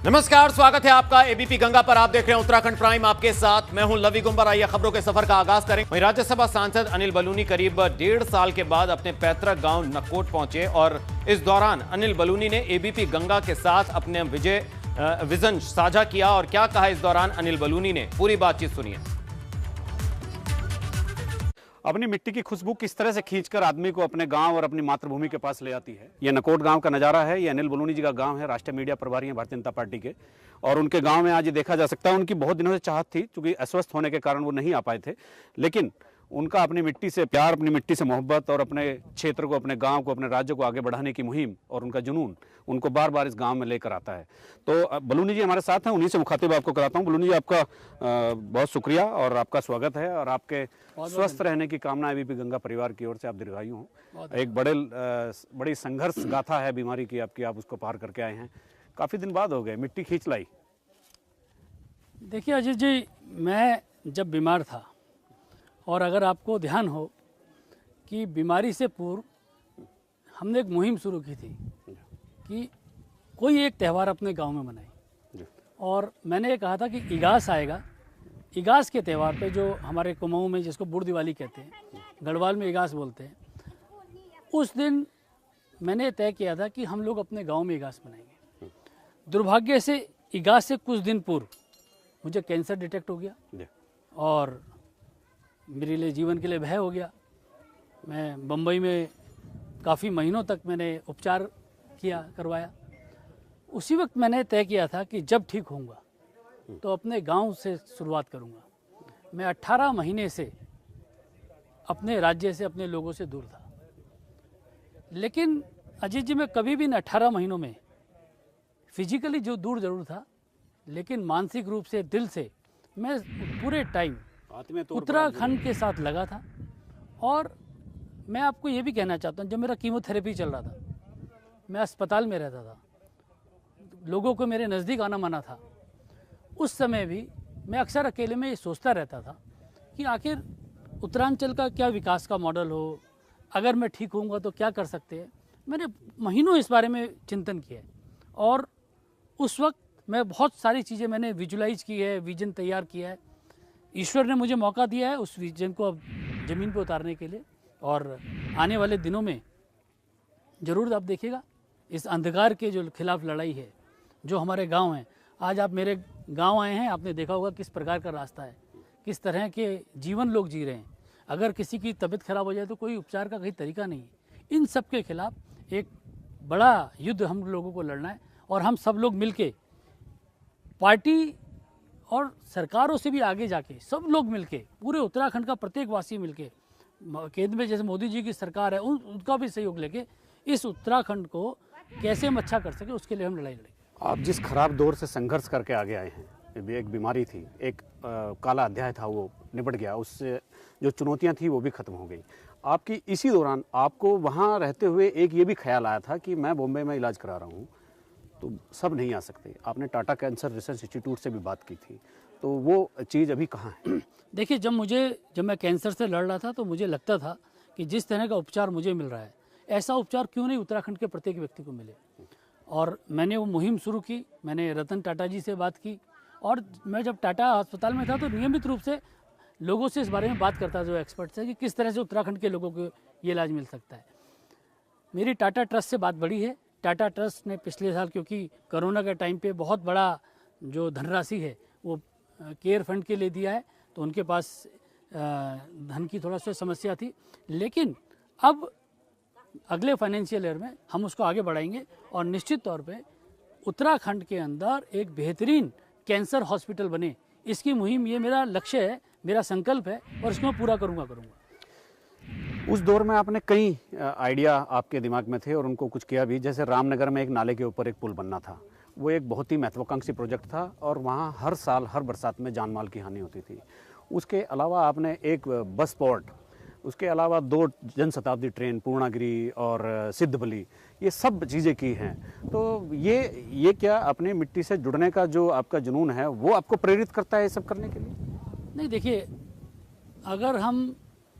नमस्कार, स्वागत है आपका एबीपी गंगा पर। आप देख रहे हैं उत्तराखंड प्राइम, आपके साथ मैं हूं लवी गुंबर। आइए खबरों के सफर का आगाज करें। वहीं राज्यसभा सांसद अनिल बलूनी करीब 1.5 साल के बाद अपने पैतृक गांव नकोट पहुंचे और इस दौरान अनिल बलूनी ने एबीपी गंगा के साथ अपने विजन साझा किया। और क्या कहा इस दौरान अनिल बलूनी ने, पूरी बातचीत सुनिए। अपनी मिट्टी की खुशबू किस तरह से खींचकर आदमी को अपने गांव और अपनी मातृभूमि के पास ले आती है। ये नकोट गांव का नज़ारा है। ये अनिल बलूनी जी का गांव है। राष्ट्रीय मीडिया प्रभारी हैं भारतीय जनता पार्टी के, और उनके गांव में आज ये देखा जा सकता है। उनकी बहुत दिनों से चाहत थी, क्योंकि अस्वस्थ होने के कारण वो नहीं आ पाए थे, लेकिन उनका अपनी मिट्टी से प्यार, अपनी मिट्टी से मोहब्बत और अपने क्षेत्र को, अपने गांव को, अपने राज्य को आगे बढ़ाने की मुहिम और उनका जुनून उनको बार बार इस गांव में लेकर आता है। तो बलूनी जी हमारे साथ हैं, उन्हीं से मुखातिब आपको कराता हूं। बलूनी जी, आपका बहुत शुक्रिया और आपका स्वागत है, और आपके स्वस्थ रहने की कामना एबीपी गंगा परिवार की ओर से। आप दीर्घायु हों। एक बड़ी संघर्ष गाथा है बीमारी की आपकी, आप उसको पार करके आए हैं। काफ़ी दिन बाद हो गए, मिट्टी खींच लाई। देखिए अजीत जी, मैं जब बीमार था, और अगर आपको ध्यान हो कि बीमारी से पूर्व हमने एक मुहिम शुरू की थी कि कोई एक त्यौहार अपने गांव में मनाए, और मैंने ये कहा था कि इगास आएगा। इगास के त्यौहार पे, जो हमारे कुमाऊं में जिसको बुढ़ दिवाली कहते हैं, गढ़वाल में इगास बोलते हैं, उस दिन मैंने तय किया था कि हम लोग अपने गांव में इगास मनाएंगे। दुर्भाग्य से इगास से कुछ दिन पूर्व मुझे कैंसर डिटेक्ट हो गया और मेरे लिए जीवन के लिए भय हो गया। मैं बम्बई में काफ़ी महीनों तक मैंने उपचार करवाया। उसी वक्त मैंने तय किया था कि जब ठीक होऊंगा तो अपने गांव से शुरुआत करूंगा। मैं 18 महीने से अपने राज्य से, अपने लोगों से दूर था, लेकिन अजीत जी, मैं कभी भी इन 18 महीनों में फिजिकली जो दूर जरूर था, लेकिन मानसिक रूप से, दिल से मैं पूरे टाइम उत्तराखंड के साथ लगा था। और मैं आपको ये भी कहना चाहता हूँ, जब मेरा कीमोथेरेपी चल रहा था, मैं अस्पताल में रहता था, लोगों को मेरे नज़दीक आना मना था, उस समय भी मैं अक्सर अकेले में ये सोचता रहता था कि आखिर उत्तरांचल का क्या विकास का मॉडल हो, अगर मैं ठीक होऊंगा तो क्या कर सकते हैं। मैंने महीनों इस बारे में चिंतन किया, और उस वक्त मैं बहुत सारी चीज़ें मैंने विजुलाइज की है, विजन तैयार किया है। ईश्वर ने मुझे मौका दिया है उस विजन को अब ज़मीन पर उतारने के लिए, और आने वाले दिनों में ज़रूर आप देखिएगा इस अंधकार के जो खिलाफ लड़ाई है, जो हमारे गांव हैं। आज आप मेरे गांव आए हैं, आपने देखा होगा किस प्रकार का रास्ता है, किस तरह के जीवन लोग जी रहे हैं। अगर किसी की तबीयत खराब हो जाए तो कोई उपचार का कहीं तरीका नहीं है। इन सब के खिलाफ एक बड़ा युद्ध हम लोगों को लड़ना है, और हम सब लोग मिलके, पार्टी और सरकारों से भी आगे जाके, सब लोग मिलके, पूरे उत्तराखंड का प्रत्येक वासी मिलके, केंद्र में जैसे मोदी जी की सरकार है, उनका भी सहयोग लेके इस उत्तराखंड को कैसे हम अच्छा कर सके, उसके लिए हम लड़ाई लड़ेंगे। आप जिस खराब दौर से संघर्ष करके आगे आए हैं, एक बीमारी थी, एक काला अध्याय था, वो निपट गया, उससे जो चुनौतियां थी वो भी खत्म हो गई। आपकी इसी दौरान आपको वहाँ रहते हुए एक ये भी ख्याल आया था कि मैं बॉम्बे में इलाज करा रहा हूँ, तो सब नहीं आ सकते। आपने टाटा कैंसर रिसर्च इंस्टीट्यूट से भी बात की थी, तो वो चीज़ अभी कहाँ है? देखिए, जब मैं कैंसर से लड़ रहा था, तो मुझे लगता था कि जिस तरह का उपचार मुझे मिल रहा है, ऐसा उपचार क्यों नहीं उत्तराखंड के प्रत्येक व्यक्ति को मिले। और मैंने वो मुहिम शुरू की। मैंने रतन टाटा जी से बात की, और मैं जब टाटा अस्पताल में था तो नियमित रूप से लोगों से इस बारे में बात करता था, जो एक्सपर्ट्स है, कि किस तरह से उत्तराखंड के लोगों को ये इलाज मिल सकता है। मेरी टाटा ट्रस्ट से बात बढ़ी है। टाटा ट्रस्ट ने पिछले साल, क्योंकि कोरोना के टाइम पे बहुत बड़ा जो धनराशि है वो केयर फंड के लिए दिया है, तो उनके पास धन की थोड़ा सा समस्या थी, लेकिन अब अगले फाइनेंशियल ईयर में हम उसको आगे बढ़ाएंगे, और निश्चित तौर पे उत्तराखंड के अंदर एक बेहतरीन कैंसर हॉस्पिटल बने, इसकी मुहिम, ये मेरा लक्ष्य है, मेरा संकल्प है, और इसको मैं पूरा करूँगा। उस दौर में आपने कई आइडिया आपके दिमाग में थे और उनको कुछ किया भी। जैसे रामनगर में एक नाले के ऊपर एक पुल बनना था, वो एक बहुत ही महत्वाकांक्षी प्रोजेक्ट था, और वहाँ हर साल हर बरसात में जान माल की हानि होती थी। उसके अलावा आपने एक बस पोर्ट, उसके अलावा 2 जनशताब्दी ट्रेन, पूर्णागिरी और सिद्धबली, ये सब चीज़ें की हैं। तो ये क्या अपनी मिट्टी से जुड़ने का जो आपका जुनून है, वो आपको प्रेरित करता है ये सब करने के लिए? नहीं, देखिए, अगर हम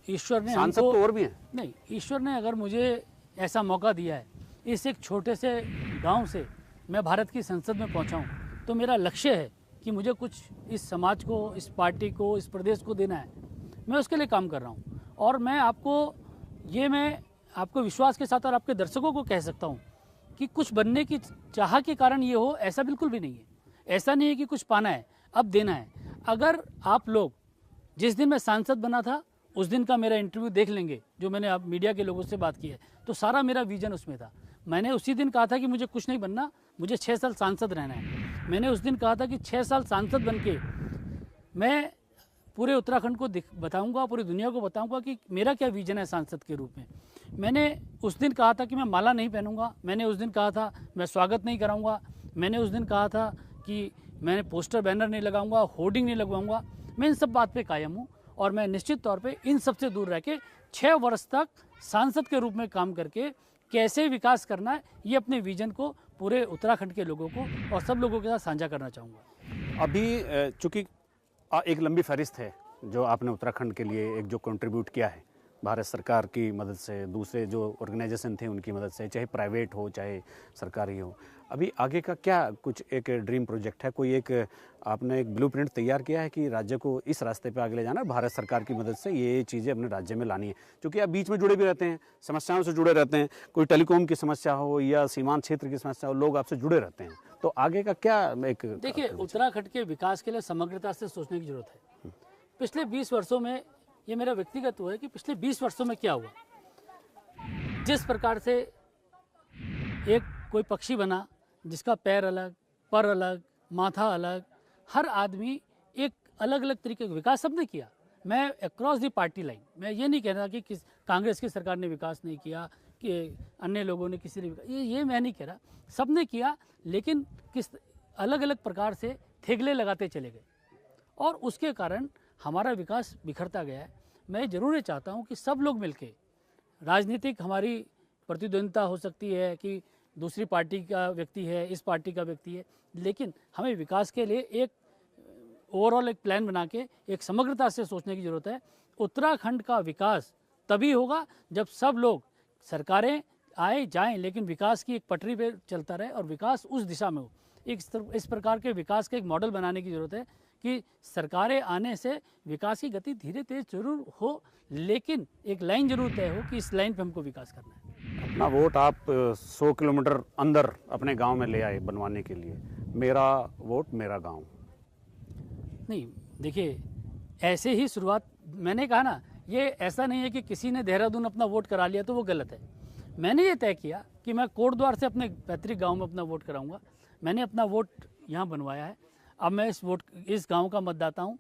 ईश्वर ने सांसद तो और भी हैं। नहीं, ईश्वर ने अगर मुझे ऐसा मौका दिया है, इस एक छोटे से गांव से मैं भारत की संसद में पहुंचा हूं, तो मेरा लक्ष्य है कि मुझे कुछ इस समाज को, इस पार्टी को, इस प्रदेश को देना है, मैं उसके लिए काम कर रहा हूँ। और मैं आपको विश्वास के साथ और आपके दर्शकों को कह सकता हूँ कि कुछ बनने की चाह के कारण ये हो, ऐसा बिल्कुल भी नहीं है। ऐसा नहीं है कि कुछ पाना है, अब देना है। अगर आप लोग जिस दिन मैं सांसद बना था उस दिन का मेरा इंटरव्यू देख लेंगे, जो मैंने आप मीडिया के लोगों से बात की है, तो सारा मेरा विजन उसमें था। मैंने उसी दिन कहा था कि मुझे कुछ नहीं बनना, मुझे 6 साल सांसद रहना है। मैंने उस दिन कहा था कि 6 साल सांसद बन के मैं पूरे उत्तराखंड को बताऊंगा, पूरी दुनिया को बताऊंगा कि मेरा क्या विजन है सांसद के रूप में। मैंने उस दिन कहा था कि मैं माला नहीं पहनूंगा, मैंने उस दिन कहा था मैं स्वागत नहीं कराऊंगा, मैंने उस दिन कहा था कि मैंने पोस्टर बैनर नहीं लगाऊंगा, होर्डिंग नहीं लगवाऊंगा। मैं इन सब बात पे कायम हूँ और मैं निश्चित तौर पे इन सब से दूर रह के 6 वर्ष तक सांसद के रूप में काम करके कैसे विकास करना है, ये अपने विजन को पूरे उत्तराखंड के लोगों को और सब लोगों के साथ साझा करना चाहूँगा। अभी चूँकि एक लंबी फहरिस्त है जो आपने उत्तराखंड के लिए एक जो कंट्रीब्यूट किया है, भारत सरकार की मदद से, दूसरे जो ऑर्गेनाइजेशन थे उनकी मदद से, चाहे प्राइवेट हो चाहे सरकारी हो। अभी आगे का क्या कुछ एक ड्रीम प्रोजेक्ट है, कोई एक आपने एक ब्लूप्रिंट तैयार किया है कि राज्य को इस रास्ते पे आगे ले जाना, भारत सरकार की मदद से ये चीज़ें अपने राज्य में लानी है? क्योंकि आप बीच में जुड़े भी रहते हैं, समस्याओं से जुड़े रहते हैं, कोई टेलीकॉम की समस्या हो या सीमांत क्षेत्र की समस्या हो, लोग आपसे जुड़े रहते हैं। तो आगे का क्या एक देखिए, उत्तराखंड के विकास के लिए समग्रता से सोचने की जरूरत है। पिछले 20 वर्षों में, ये मेरा व्यक्तिगत वो है कि पिछले 20 वर्षों में क्या हुआ, जिस प्रकार से एक कोई पक्षी बना जिसका पैर अलग, पर अलग, माथा अलग, हर आदमी एक अलग अलग तरीके का विकास सबने किया। मैं अक्रॉस दी पार्टी लाइन, मैं ये नहीं कह रहा कि कांग्रेस की सरकार ने विकास नहीं किया, कि अन्य लोगों ने किसी ने विकास, ये मैं नहीं कह रहा, सबने किया, लेकिन किस अलग अलग प्रकार से थेगले लगाते चले गए और उसके कारण हमारा विकास बिखरता गया है। मैं ज़रूर ये चाहता हूँ कि सब लोग मिलके, राजनीतिक हमारी प्रतिद्वंदिता हो सकती है कि दूसरी पार्टी का व्यक्ति है, इस पार्टी का व्यक्ति है, लेकिन हमें विकास के लिए एक ओवरऑल एक प्लान बना के एक समग्रता से सोचने की ज़रूरत है। उत्तराखंड का विकास तभी होगा जब सब लोग, सरकारें आए जाएं, लेकिन विकास की एक पटरी पे चलता रहे और विकास उस दिशा में हो। इस प्रकार के विकास का एक मॉडल बनाने की ज़रूरत है कि सरकारें आने से विकास की गति धीरे धीरे जरूर हो, लेकिन एक लाइन जरूर तय हो कि इस लाइन पे हमको विकास करना है। अपना वोट आप 100 किलोमीटर अंदर अपने गांव में ले आए बनवाने के लिए, मेरा वोट मेरा गांव। नहीं, देखिए, ऐसे ही शुरुआत, मैंने कहा ना, ये ऐसा नहीं है कि किसी ने देहरादून अपना वोट करा लिया तो वो गलत है। मैंने ये तय किया कि मैं कोटद्वार से अपने पैतृक गाँव में अपना वोट कराऊँगा। मैंने अपना वोट यहाँ बनवाया है। अब मैं इस गांव का मतदाता हूँ।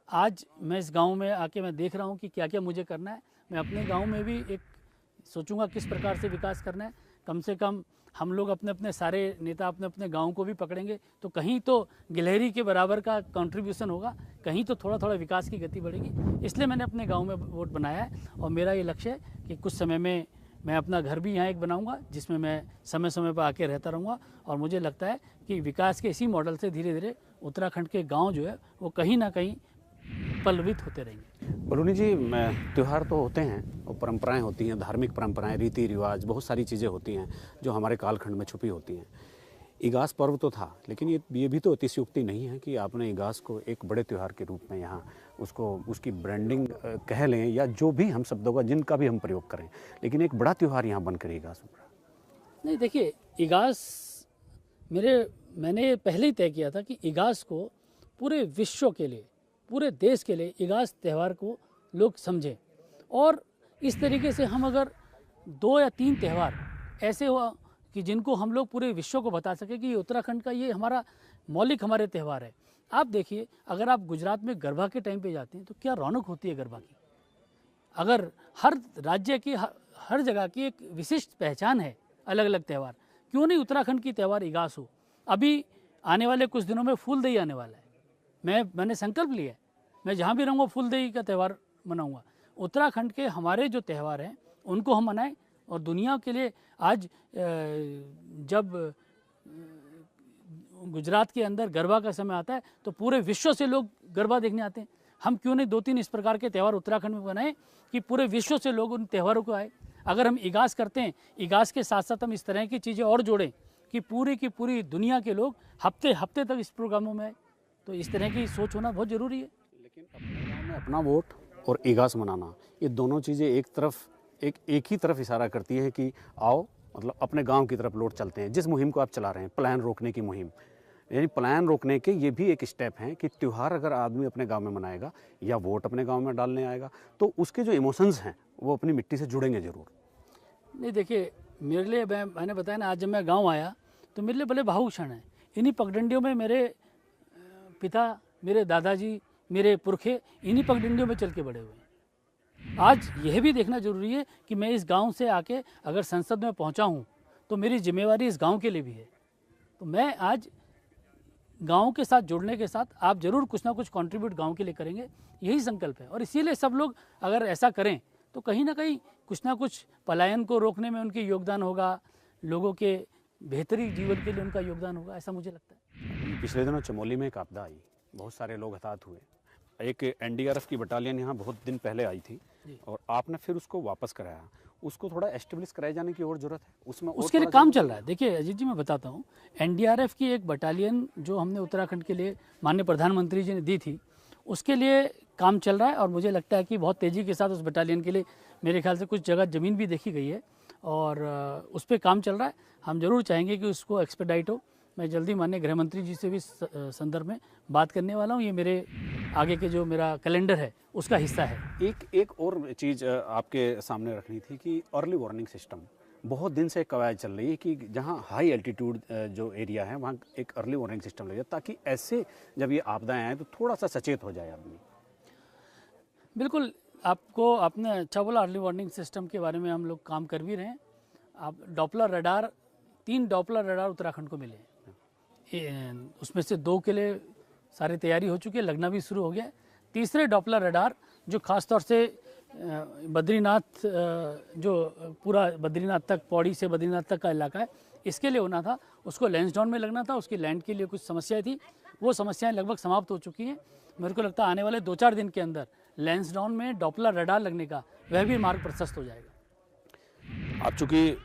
आज मैं इस गांव में आके मैं देख रहा हूँ कि क्या क्या मुझे करना है। मैं अपने गांव में भी एक सोचूंगा किस प्रकार से विकास करना है। कम से कम हम लोग अपने अपने सारे नेता अपने अपने गांव को भी पकड़ेंगे तो कहीं तो गिलहरी के बराबर का कंट्रीब्यूशन होगा, कहीं तो थोड़ा थोड़ा विकास की गति बढ़ेगी। इसलिए मैंने अपने गाँव में वोट बनाया है और मेरा ये लक्ष्य है कि कुछ समय में मैं अपना घर भी यहाँ एक बनाऊंगा जिसमें मैं समय समय पर आके रहता रहूँगा। और मुझे लगता है कि विकास के इसी मॉडल से धीरे धीरे उत्तराखंड के गांव जो है वो कहीं ना कहीं पल्लवित होते रहेंगे। बलूनी जी, त्यौहार तो होते हैं और परंपराएं होती हैं, धार्मिक परंपराएं, रीति रिवाज, बहुत सारी चीज़ें होती हैं जो हमारे कालखंड में छुपी होती हैं। इगास पर्व तो था, लेकिन ये भी तो अतिशयोक्ति नहीं है कि आपने इगास को एक बड़े त्यौहार के रूप में यहाँ उसकी ब्रांडिंग कह लें या जो भी हम शब्दों का जिनका भी हम प्रयोग करें, लेकिन एक बड़ा त्यौहार यहाँ बनकर इगास उभरा। नहीं, देखिए, इगास मैंने पहले ही तय किया था कि इगास को पूरे विश्व के लिए, पूरे देश के लिए इगास त्यौहार को लोग समझें। और इस तरीके से हम अगर 2 या 3 त्यौहार ऐसे हुआ कि जिनको हम लोग पूरे विश्व को बता सके कि ये उत्तराखंड का, ये हमारा मौलिक हमारे त्यौहार है। आप देखिए, अगर आप गुजरात में गरबा के टाइम पे जाते हैं तो क्या रौनक होती है गरबा की। अगर हर राज्य की, हर जगह की एक विशिष्ट पहचान है, अलग अलग त्यौहार, क्यों नहीं उत्तराखंड की त्यौहार इगास हो। अभी आने वाले कुछ दिनों में फूलदेई आने वाला है। मैंने संकल्प लिया है, मैं जहाँ भी रहूँगा फूलदेई का त्यौहार मनाऊँगा। उत्तराखंड के हमारे जो त्यौहार हैं उनको हम मनाएं और दुनिया के लिए आज जब गुजरात के अंदर गरबा का समय आता है तो पूरे विश्व से लोग गरबा देखने आते हैं। हम क्यों नहीं 2-3 इस प्रकार के त्यौहार उत्तराखंड में बनाएं कि पूरे विश्व से लोग उन त्यौहारों को आए। अगर हम इगास करते हैं, इगास के साथ साथ हम इस तरह की चीज़ें और जोड़ें कि पूरी दुनिया के लोग हफ्ते हफ्ते तक इस प्रोग्रामों में आए। तो इस तरह की सोच होना बहुत ज़रूरी है। लेकिन अपने गाँव में अपना वोट और ईगास मनाना, ये दोनों चीज़ें एक ही तरफ इशारा करती हैं कि आओ मतलब अपने गांव की तरफ लौट चलते हैं। जिस मुहिम को आप चला रहे हैं, प्लान रोकने की मुहिम, यानी प्लान रोकने के ये भी एक स्टेप हैं कि त्यौहार अगर आदमी अपने गांव में मनाएगा या वोट अपने गांव में डालने आएगा तो उसके जो इमोशंस हैं वो अपनी मिट्टी से जुड़ेंगे ज़रूर। नहीं देखिए, मेरे लिए मैंने बताया ना, आज जब मैं गाँव आया तो मेरे लिए बड़े भावुक क्षण है। इन्हीं पगडंडियों में मेरे पिता, मेरे दादाजी, मेरे पुरखे इन्हीं पगडंडियों में चल के बड़े हुए। आज यह भी देखना जरूरी है कि मैं इस गांव से आके अगर संसद में पहुंचा हूं तो मेरी जिम्मेवारी इस गांव के लिए भी है। तो मैं आज गांव के साथ जुड़ने के साथ आप जरूर कुछ ना कुछ कंट्रीब्यूट गांव के लिए करेंगे, यही संकल्प है। और इसीलिए सब लोग अगर ऐसा करें तो कहीं ना कहीं कुछ ना कुछ पलायन को रोकने में उनके योगदान होगा, लोगों के बेहतरी जीवन के लिए उनका योगदान होगा, ऐसा मुझे लगता है। पिछले दिनों चमोली में एक आपदा आई, बहुत सारे लोग हताहत हुए। एक एनडीआरएफ की बटालियन यहाँ बहुत दिन पहले आई थी और आपने फिर उसको वापस कराया। उसको थोड़ा एस्टेब्लिश कराए जाने की और ज़रूरत है उसमें, उसके लिए काम चल रहा है। देखिए अजीत जी, मैं बताता हूँ, एनडीआरएफ की एक बटालियन जो हमने उत्तराखंड के लिए माननीय प्रधानमंत्री जी ने दी थी, उसके लिए काम चल रहा है। और मुझे लगता है कि बहुत तेज़ी के साथ उस बटालियन के लिए मेरे ख्याल से कुछ जगह ज़मीन भी देखी गई है और उस पर काम चल रहा है। हम जरूर चाहेंगे कि उसको एक्सपेडाइट हो। मैं जल्दी माननीय गृह मंत्री जी से भी संदर्भ में बात करने वाला हूँ। ये मेरे आगे के जो मेरा कैलेंडर है उसका हिस्सा है। एक और चीज़ आपके सामने रखनी थी कि अर्ली वार्निंग सिस्टम बहुत दिन से कवायद चल रही है कि जहाँ हाई एल्टीट्यूड जो एरिया है वहाँ एक अर्ली वार्निंग सिस्टम लगे, ताकि ऐसे जब ये आपदाएं आए तो थोड़ा सा सचेत हो जाए आदमी। बिल्कुल, आपको आपने अच्छा बोला, अर्ली वार्निंग सिस्टम के बारे में हम लोग काम कर भी रहे हैं। आप Doppler radar, 3 Doppler radar Uttarakhand को मिले, उसमें से 2 के लिए सारी तैयारी हो चुकी है, लगना भी शुरू हो गया। तीसरे डॉपलर रडार जो खास तौर से बद्रीनाथ, जो पूरा बद्रीनाथ तक, पौड़ी से बद्रीनाथ तक का इलाका है, इसके लिए होना था, उसको लैंसडाउन में लगना था। उसकी लैंड के लिए कुछ समस्याएं थी, वो समस्याएं लगभग समाप्त हो चुकी हैं। मेरे को लगता है आने वाले 2-4 दिन के अंदर लैंसडाउन में डॉपलर रडार लगने का वह भी मार्ग प्रशस्त हो जाएगा। आप चूँकि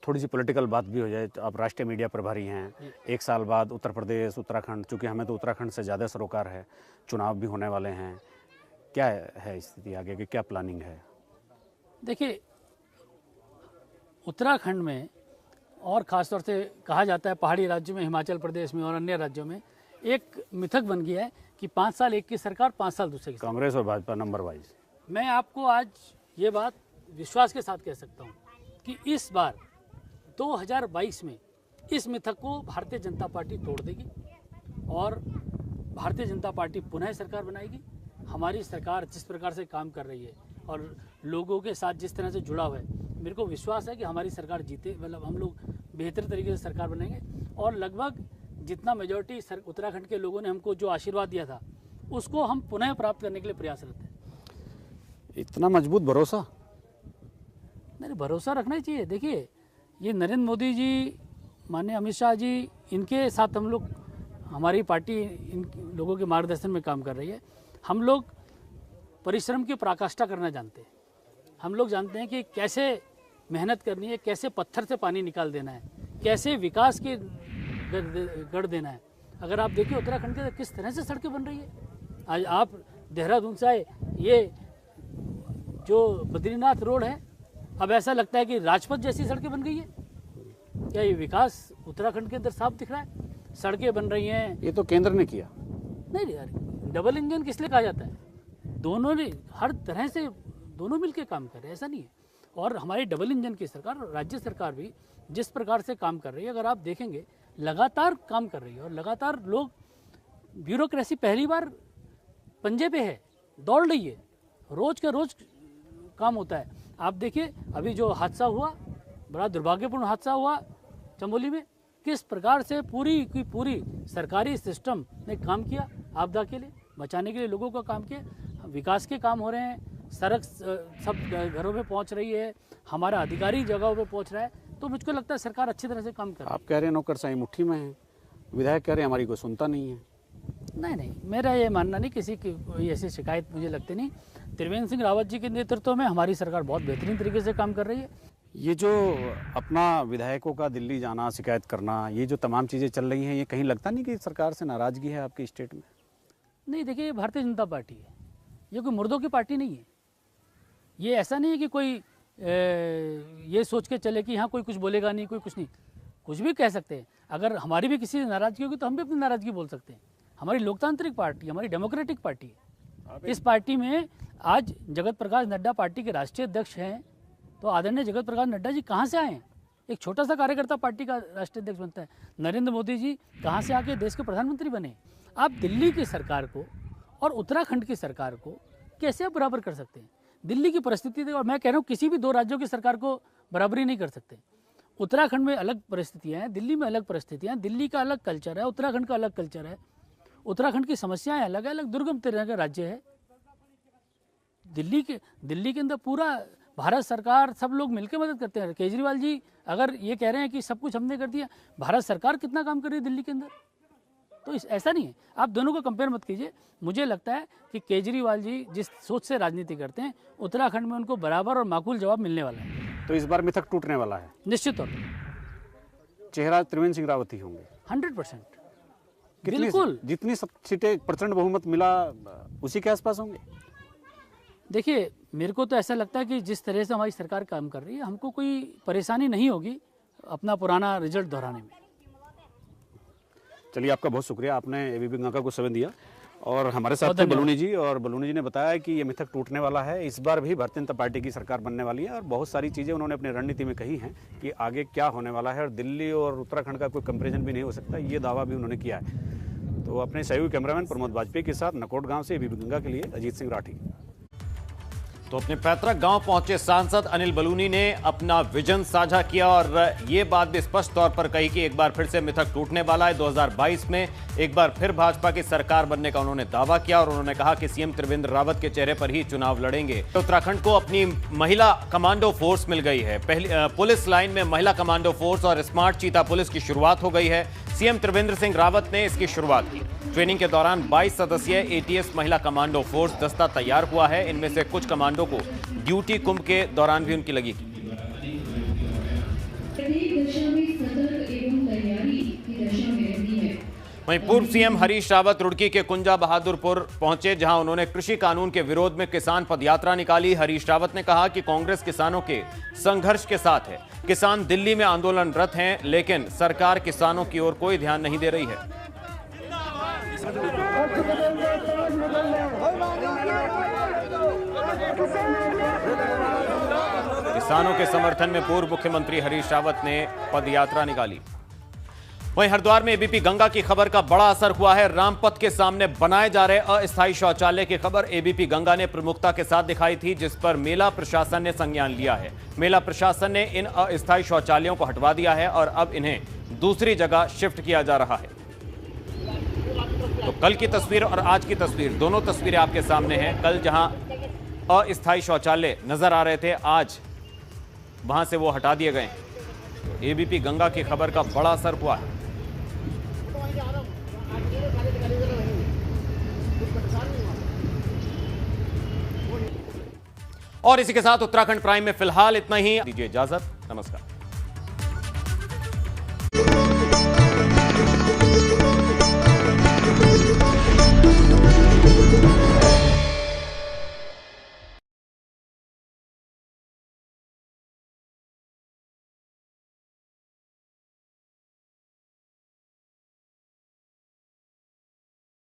थोड़ी सी पॉलिटिकल बात भी हो जाए तो आप राष्ट्रीय मीडिया प्रभारी हैं, 1 साल बाद उत्तर प्रदेश, उत्तराखंड, चूँकि हमें तो उत्तराखंड से ज़्यादा सरोकार है, चुनाव भी होने वाले हैं, क्या है स्थिति आगे की, क्या प्लानिंग है? देखिए, उत्तराखंड में और ख़ास तौर से कहा जाता है पहाड़ी राज्यों में, हिमाचल प्रदेश में और अन्य राज्यों में एक मिथक बन गया है कि 5 साल एक की सरकार, 5 साल दूसरे की सरकार। कांग्रेस और भाजपा नंबर वाइज। मैं आपको आज ये बात विश्वास के साथ कह सकता हूँ कि इस बार 2022 में इस मिथक को भारतीय जनता पार्टी तोड़ देगी और भारतीय जनता पार्टी पुनः सरकार बनाएगी। हमारी सरकार जिस प्रकार से काम कर रही है और लोगों के साथ जिस तरह से जुड़ा हुआ है, मेरे को विश्वास है कि हमारी सरकार जीते, मतलब हम लोग बेहतर तरीके से सरकार बनाएंगे। और लगभग जितना मेजॉरिटी उत्तराखंड के लोगों ने हमको जो आशीर्वाद दिया था उसको हम पुनः प्राप्त करने के लिए प्रयासरत हैं। इतना मजबूत भरोसा? नहीं, भरोसा रखना ही चाहिए। देखिए, ये नरेंद्र मोदी जी, माननीय अमित शाह जी, इनके साथ हम लोग, हमारी पार्टी इन लोगों के मार्गदर्शन में काम कर रही है। हम लोग परिश्रम की पराकाष्ठा करना जानते हैं। हम लोग जानते हैं कि कैसे मेहनत करनी है, कैसे पत्थर से पानी निकाल देना है, कैसे विकास के गढ़ देना है। अगर आप देखिए उत्तराखंड के किस तरह से सड़कें बन रही है। आज आप देहरादून से आए, ये जो बद्रीनाथ रोड है, अब ऐसा लगता है कि राजपथ जैसी सड़कें बन गई है। क्या ये विकास उत्तराखंड के अंदर साफ दिख रहा है? सड़कें बन रही हैं। ये तो केंद्र ने किया। नहीं यार, डबल इंजन किस लिए कहा जाता है? दोनों ने हर तरह से दोनों मिलकर काम कर रहे हैं, ऐसा नहीं है। और हमारी डबल इंजन की सरकार, राज्य सरकार भी जिस प्रकार से काम कर रही है, अगर आप देखेंगे लगातार काम कर रही है और लगातार लोग, ब्यूरोक्रेसी पहली बार पंजे पे है, दौड़ रही है, रोज का रोज काम होता है। आप देखिए अभी जो हादसा हुआ, बड़ा दुर्भाग्यपूर्ण हादसा हुआ चमोली में, किस प्रकार से पूरी की पूरी सरकारी सिस्टम ने काम किया, आपदा के लिए बचाने के लिए लोगों का काम किया। विकास के काम हो रहे हैं, सड़क सब घरों में पहुंच रही है, हमारा अधिकारी जगहों पे पहुंच रहा है। तो मुझको लगता है सरकार अच्छी तरह से काम कर रही है। आप कह रहे हैं नौकरशाही मुट्ठी में है, विधायक कह रहे हैं हमारी कोई सुनता नहीं है। नहीं, मेरा ये मानना नहीं, किसी की कोई ऐसी शिकायत मुझे लगती नहीं। त्रिवेंद्र सिंह रावत जी के नेतृत्व में हमारी सरकार बहुत बेहतरीन तरीके से काम कर रही है। ये जो अपना विधायकों का दिल्ली जाना, शिकायत करना, ये जो तमाम चीज़ें चल रही हैं, ये कहीं लगता नहीं कि सरकार से नाराज़गी है आपके स्टेट में? नहीं, देखिए, ये भारतीय जनता पार्टी है, ये कोई मुर्दों की पार्टी नहीं है। ये ऐसा नहीं है कि कोई ये सोच के चले कि यहाँ कोई कुछ बोलेगा नहीं, कोई कुछ नहीं, कुछ भी कह सकते हैं। अगर हमारी भी किसी से नाराज़गी होगी तो हम भी अपनी नाराज़गी बोल सकते हैं। हमारी लोकतांत्रिक पार्टी, हमारी डेमोक्रेटिक पार्टी है। इस पार्टी में आज जगत प्रकाश नड्डा पार्टी के राष्ट्रीय अध्यक्ष हैं, तो आदरणीय जगत प्रकाश नड्डा जी कहाँ से आए हैं? एक छोटा सा कार्यकर्ता पार्टी का राष्ट्रीय अध्यक्ष बनता है। नरेंद्र मोदी जी कहाँ से आके देश के प्रधानमंत्री बने? आप दिल्ली की सरकार को और उत्तराखंड की सरकार को कैसे आप बराबर कर सकते हैं? दिल्ली की परिस्थिति, और मैं कह रहा हूँ किसी भी दो राज्यों की सरकार को बराबरी नहीं कर सकते। उत्तराखंड में अलग परिस्थितियाँ हैं, दिल्ली में अलग परिस्थितियाँ हैं। दिल्ली का अलग कल्चर है, उत्तराखंड का अलग कल्चर है। उत्तराखंड की समस्याएं अलग है, अलग दुर्गम तरह का राज्य है। दिल्ली के अंदर पूरा भारत सरकार, सब लोग मिलकर मदद करते हैं। केजरीवाल जी अगर ये कह रहे हैं कि सब कुछ हमने कर दिया, भारत सरकार कितना काम कर रही है दिल्ली के अंदर? तो ऐसा नहीं है, आप दोनों को कंपेयर मत कीजिए। मुझे लगता है कि केजरीवाल जी जिस सोच से राजनीति करते हैं, उत्तराखंड में उनको बराबर और माकूल जवाब मिलने वाला है। तो इस बार मिथक टूटने वाला है निश्चित तौर पर। चेहरा त्रिवेंद्र सिंह रावत ही होंगे 100%। बिल्कुल, जितनी सब सीटें प्रचंड बहुमत मिला उसी के आसपास होंगे। देखिए, मेरे को तो ऐसा लगता है कि जिस तरह से हमारी सरकार काम कर रही है, हमको कोई परेशानी नहीं होगी अपना पुराना रिजल्ट दोहराने में। चलिए, आपका बहुत शुक्रिया, आपने एबीपी गंगा को समय दिया। और हमारे साथ थे बलूनी जी, और बलूनी जी ने बताया कि ये मिथक टूटने वाला है। इस बार भी भारतीय जनता पार्टी की सरकार बनने वाली है, और बहुत सारी चीज़ें उन्होंने अपनी रणनीति में कही हैं कि आगे क्या होने वाला है, और दिल्ली और उत्तराखंड का कोई कंपैरिजन भी नहीं हो सकता, ये दावा भी उन्होंने किया है। तो अपने सहयोगी कैमरामैन प्रमोद वाजपेयी के साथ नकोट गाँव से एबीपी गंगा के लिए अजीत सिंह राठी। तो अपने पैतृक गांव पहुंचे सांसद अनिल बलूनी ने अपना विजन साझा किया और ये बात भी स्पष्ट तौर पर कही कि एक बार फिर से मिथक टूटने वाला है। 2022 में एक बार फिर भाजपा की सरकार बनने का उन्होंने दावा किया, और उन्होंने कहा कि सीएम त्रिवेंद्र रावत के चेहरे पर ही चुनाव लड़ेंगे। तो उत्तराखंड को अपनी महिला कमांडो फोर्स मिल गई है। पहली पुलिस लाइन में महिला कमांडो फोर्स और स्मार्ट चीता पुलिस की शुरुआत हो गई है। सीएम त्रिवेंद्र सिंह रावत ने इसकी शुरुआत की। ट्रेनिंग के दौरान 22 सदस्यीय एटीएस महिला कमांडो फोर्स दस्ता तैयार हुआ है। इनमें से कुछ कमांडो को ड्यूटी कुंभ के दौरान भी उनकी लगी। वहीं पूर्व सीएम हरीश रावत रुड़की के कुंजा बहादुरपुर पहुंचे, जहां उन्होंने कृषि कानून के विरोध में किसान पदयात्रा निकाली। हरीश रावत ने कहा कि कांग्रेस किसानों के संघर्ष के साथ है। किसान दिल्ली में आंदोलनरत हैं, लेकिन सरकार किसानों की ओर कोई ध्यान नहीं दे रही है। किसानों के समर्थन में पूर्व मुख्यमंत्री हरीश रावत ने पदयात्रा निकाली। वहीं हरिद्वार में एबीपी गंगा की खबर का बड़ा असर हुआ है। रामपथ के सामने बनाए जा रहे अस्थायी शौचालय की खबर एबीपी गंगा ने प्रमुखता के साथ दिखाई थी, जिस पर मेला प्रशासन ने संज्ञान लिया है। मेला प्रशासन ने इन अस्थायी शौचालयों को हटवा दिया है और अब इन्हें दूसरी जगह शिफ्ट किया जा रहा है। तो कल की तस्वीर और आज की तस्वीर, दोनों तस्वीरें आपके सामने हैं। कल जहां अस्थायी शौचालय नजर आ रहे थे, आज वहां से वो हटा दिए गए। एबीपी गंगा की खबर का बड़ा असर हुआ है। और इसी के साथ उत्तराखंड प्राइम में फिलहाल इतना ही। दीजिए इजाजत, नमस्कार।